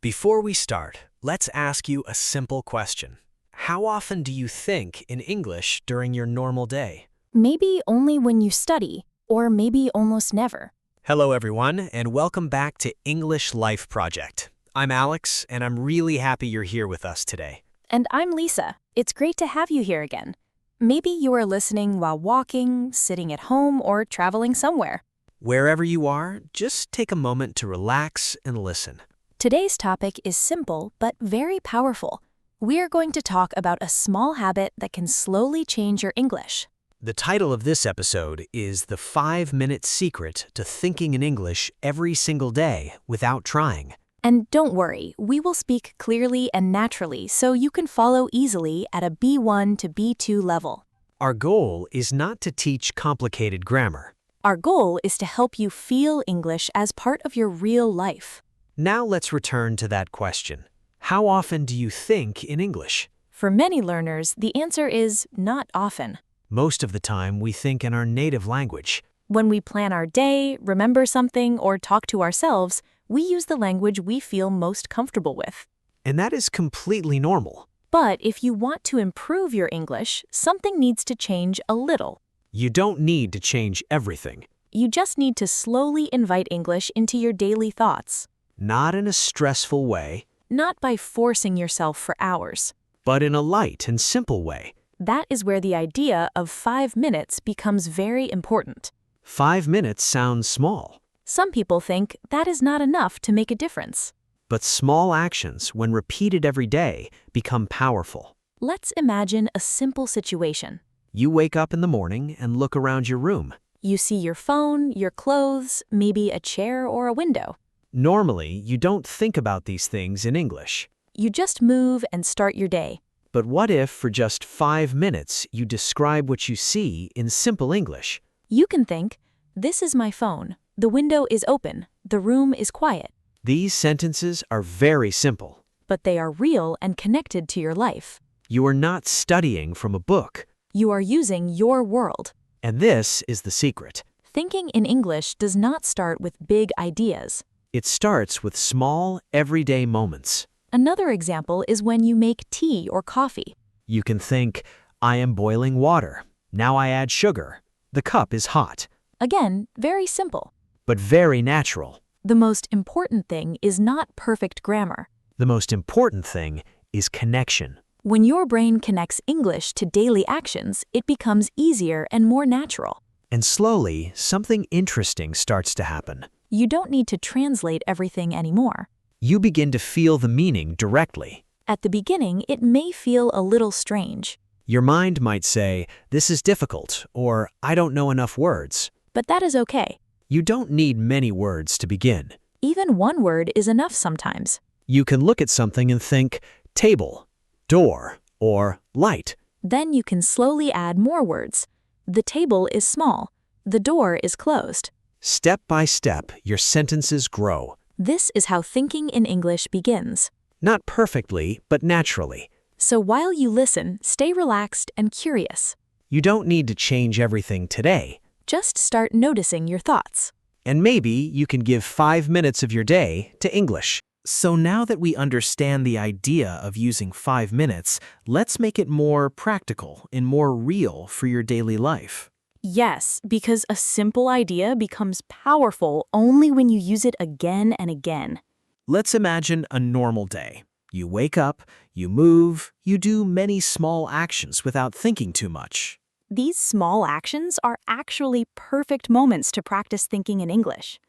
Before we start, let's ask you a simple question. How often do you think in English during your normal day? Maybe only when you study, or maybe almost never. Hello everyone, and welcome back to English Life Project. I'm Alex, and I'm really happy you're here with us today. And I'm Lisa. It's great to have you here again. Maybe you are listening while walking, sitting at home, or traveling somewhere. Wherever you are, just take a moment to relax and listen. Today's topic is simple but very powerful. We are going to talk about a small habit that can slowly change your English. The title of this episode is The 5-Minute Secret to Thinking in English Every Single Day Without Trying. And don't worry, we will speak clearly and naturally so you can follow easily at a B1 to B2 level. Our goal is not to teach complicated grammar. Our goal is to help you feel English as part of your real life. Now let's return to that question. How often do you think in English? For many learners, the answer is not often. Most of the time, we think in our native language. When we plan our day, remember something, or talk to ourselves, we use the language we feel most comfortable with. And that is completely normal. But if you want to improve your English, something needs to change a little. You don't need to change everything. You just need to slowly invite English into your daily thoughts. Not in a stressful way, Not by forcing yourself for hours. but in a light and simple way. That is where the idea of 5 minutes becomes very important. 5 minutes sounds small, Some people think that is not enough to make a difference. but small actions, when repeated every day, become powerful. Let's imagine a simple situation. You wake up in the morning and look around your room. You see your phone, your clothes, maybe a chair or a window. Normally, you don't think about these things in English. You just move and start your day. But what if, for just 5 minutes, you describe what you see in simple English? You can think, this is my phone, the window is open, the room is quiet. These sentences are very simple. But they are real and connected to your life. You are not studying from a book. You are using your world. And this is the secret. Thinking in English does not start with big ideas. It starts with small, everyday moments. Another example is when you make tea or coffee. You can think, I am boiling water. Now I add sugar. The cup is hot. Again, very simple. But very natural. The most important thing is not perfect grammar. The most important thing is connection. When your brain connects English to daily actions, it becomes easier and more natural. And slowly, something interesting starts to happen. You don't need to translate everything anymore. You begin to feel the meaning directly. At the beginning, it may feel a little strange. Your mind might say, this is difficult, or I don't know enough words. But that is okay. You don't need many words to begin. Even one word is enough sometimes. You can look at something and think, table, door, or light. Then you can slowly add more words. The table is small. The door is closed. Step by step, your sentences grow. This is how thinking in English begins. Not perfectly, but naturally. So while you listen, stay relaxed and curious. You don't need to change everything today. Just start noticing your thoughts. And maybe you can give 5 minutes of your day to English. So now that we understand the idea of using 5 minutes, let's make it more practical and more real for your daily life. Yes, because a simple idea becomes powerful only when you use it again and again. Let's imagine a normal day. You wake up, you move, you do many small actions without thinking too much. These small actions are actually perfect moments to practice thinking in English.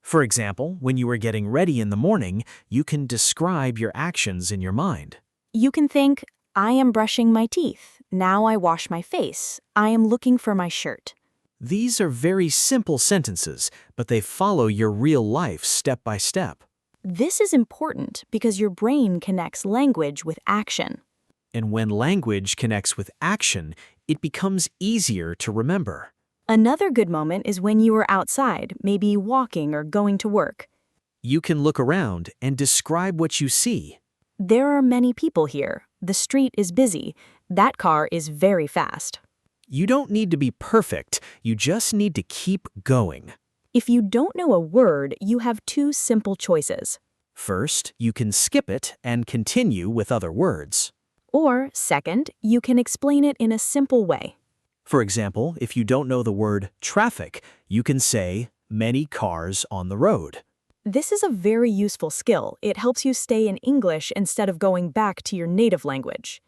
For example, when you are getting ready in the morning, you can describe your actions in your mind. You can think, I am brushing my teeth. Now I wash my face. I am looking for my shirt. These are very simple sentences, but they follow your real life step by step. This is important because your brain connects language with action. And when language connects with action, it becomes easier to remember. Another good moment is when you are outside, maybe walking or going to work. You can look around and describe what you see. There are many people here. The street is busy. That car is very fast. You don't need to be perfect, you just need to keep going. If you don't know a word, you have two simple choices. First, you can skip it and continue with other words. Or, second, you can explain it in a simple way. For example, if you don't know the word traffic, you can say, many cars on the road. This is a very useful skill. It helps you stay in English instead of going back to your native language.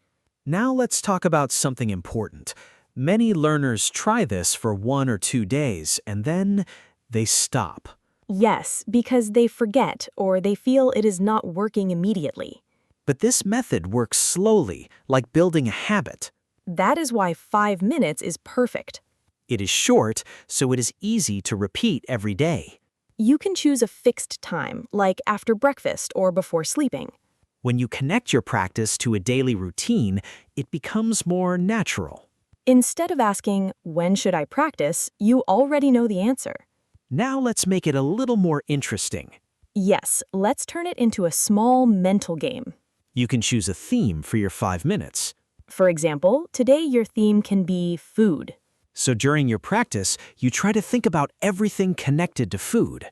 Now let's talk about something important. Many learners try this for 1 or 2 days, and then they stop. Yes, because they forget or they feel it is not working immediately. But this method works slowly, like building a habit. That is why 5 minutes is perfect. It is short, so it is easy to repeat every day. You can choose a fixed time, like after breakfast or before sleeping. When you connect your practice to a daily routine, it becomes more natural. Instead of asking, when should I practice, you already know the answer. Now let's make it a little more interesting. Yes, let's turn it into a small mental game. You can choose a theme for your 5 minutes. For example, today your theme can be food. So during your practice, you try to think about everything connected to food.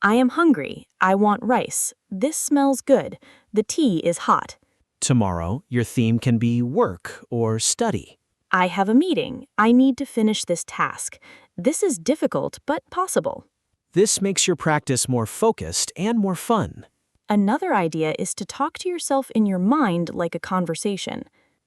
I am hungry. I want rice. This smells good. The tea is hot. Tomorrow, your theme can be work or study. I have a meeting. I need to finish this task. This is difficult, but possible. This makes your practice more focused and more fun. Another idea is to talk to yourself in your mind like a conversation.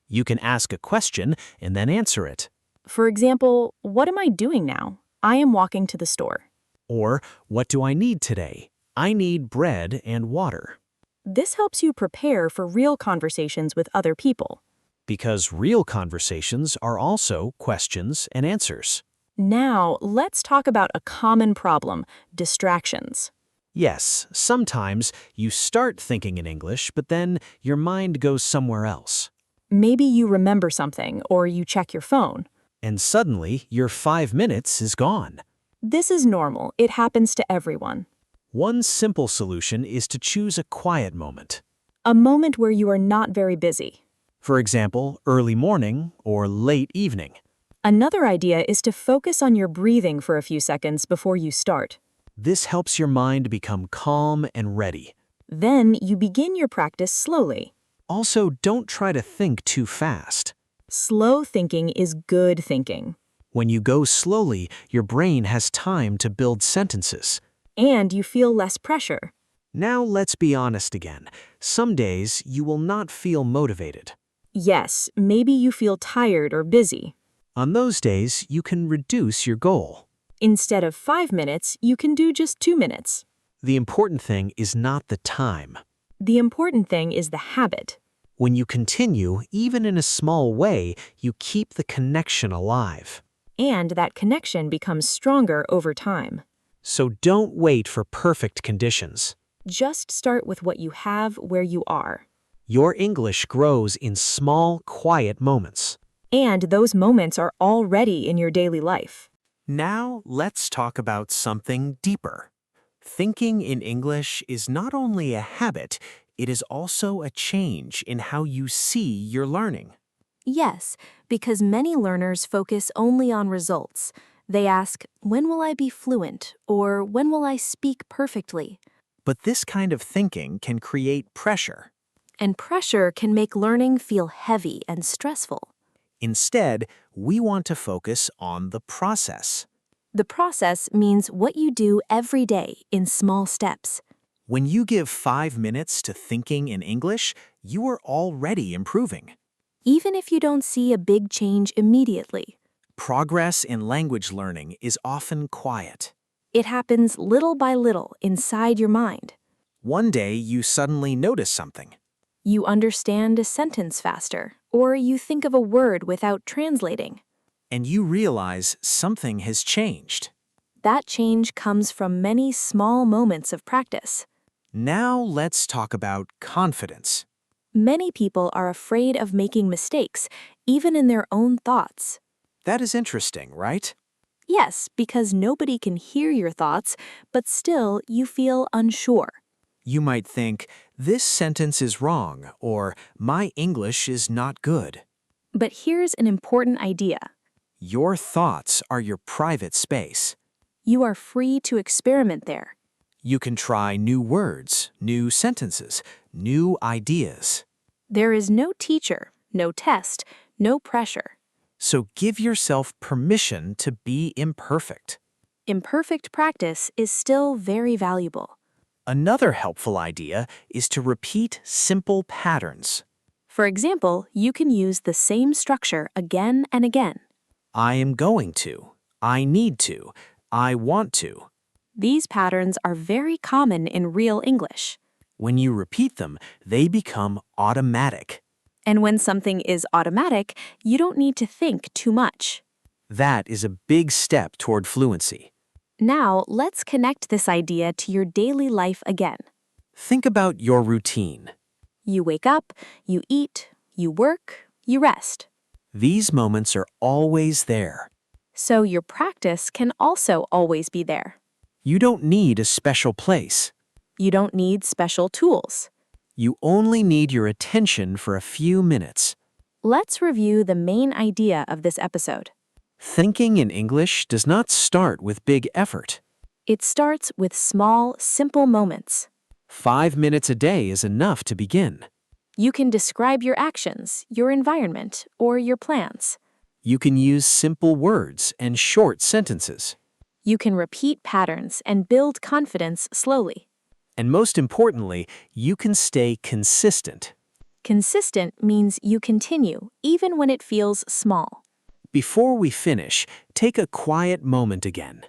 You can ask a question and then answer it. For example, what am I doing now? I am walking to the store. Or, what do I need today? I need bread and water. This helps you prepare for real conversations with other people. Because real conversations are also questions and answers. Now, let's talk about a common problem, distractions. Yes, sometimes you start thinking in English, but then your mind goes somewhere else. Maybe you remember something or you check your phone. And suddenly, your 5 minutes is gone. This is normal. It happens to everyone. One simple solution is to choose a quiet moment. A moment where you are not very busy. For example, early morning or late evening. Another idea is to focus on your breathing for a few seconds before you start. This helps your mind become calm and ready. Then you begin your practice slowly. Also, don't try to think too fast. Slow thinking is good thinking. When you go slowly, your brain has time to build sentences. And you feel less pressure. Now let's be honest again. Some days you will not feel motivated. Yes, maybe you feel tired or busy. On those days, you can reduce your goal. Instead of 5 minutes, you can do just 2 minutes. The important thing is not the time. The important thing is the habit. When you continue, even in a small way, you keep the connection alive. And that connection becomes stronger over time. So don't wait for perfect conditions. Just start with what you have where you are. Your English grows in small, quiet moments. And those moments are already in your daily life. Now let's talk about something deeper. Thinking in English is not only a habit, it is also a change in how you see your learning. Yes, because many learners focus only on results. They ask, when will I be fluent? Or when will I speak perfectly? But this kind of thinking can create pressure. And pressure can make learning feel heavy and stressful. Instead, we want to focus on the process. The process means what you do every day in small steps. When you give 5 minutes to thinking in English, you are already improving. Even if you don't see a big change immediately. Progress in language learning is often quiet. It happens little by little inside your mind. One day you suddenly notice something. You understand a sentence faster, or you think of a word without translating. And you realize something has changed. That change comes from many small moments of practice. Now let's talk about confidence. Many people are afraid of making mistakes, even in their own thoughts. That is interesting, right? Yes, because nobody can hear your thoughts, but still you feel unsure. You might think, this sentence is wrong, or my English is not good. But here's an important idea. Your thoughts are your private space. You are free to experiment there. You can try new words, new sentences, new ideas. There is no teacher, no test, no pressure. So give yourself permission to be imperfect. Imperfect practice is still very valuable. Another helpful idea is to repeat simple patterns. For example, you can use the same structure again and again. I am going to. I need to. I want to. These patterns are very common in real English. When you repeat them, they become automatic. And when something is automatic, you don't need to think too much. That is a big step toward fluency. Now, let's connect this idea to your daily life again. Think about your routine. You wake up, you eat, you work, you rest. These moments are always there. So your practice can also always be there. You don't need a special place. You don't need special tools. You only need your attention for a few minutes. Let's review the main idea of this episode. Thinking in English does not start with big effort. It starts with small, simple moments. 5 minutes a day is enough to begin. You can describe your actions, your environment, or your plans. You can use simple words and short sentences. You can repeat patterns and build confidence slowly. And most importantly, you can stay consistent. Consistent means you continue, even when it feels small. Before we finish, take a quiet moment again.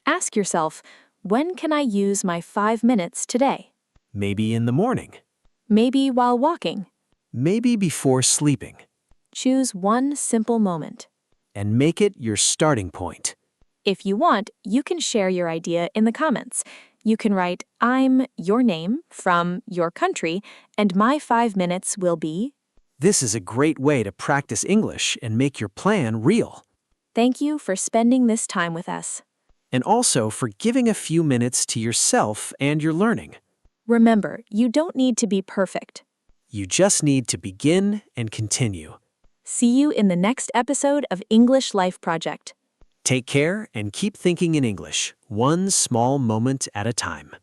Ask yourself, when can I use my 5 minutes today? Maybe in the morning. Maybe while walking. Maybe before sleeping. Choose one simple moment. And make it your starting point. If you want, you can share your idea in the comments. You can write, I'm your name from your country, and my 5 minutes will be. This is a great way to practice English and make your plan real. Thank you for spending this time with us. And also for giving a few minutes to yourself and your learning. Remember, you don't need to be perfect. You just need to begin and continue. See you in the next episode of English Life Project. Take care and keep thinking in English, one small moment at a time.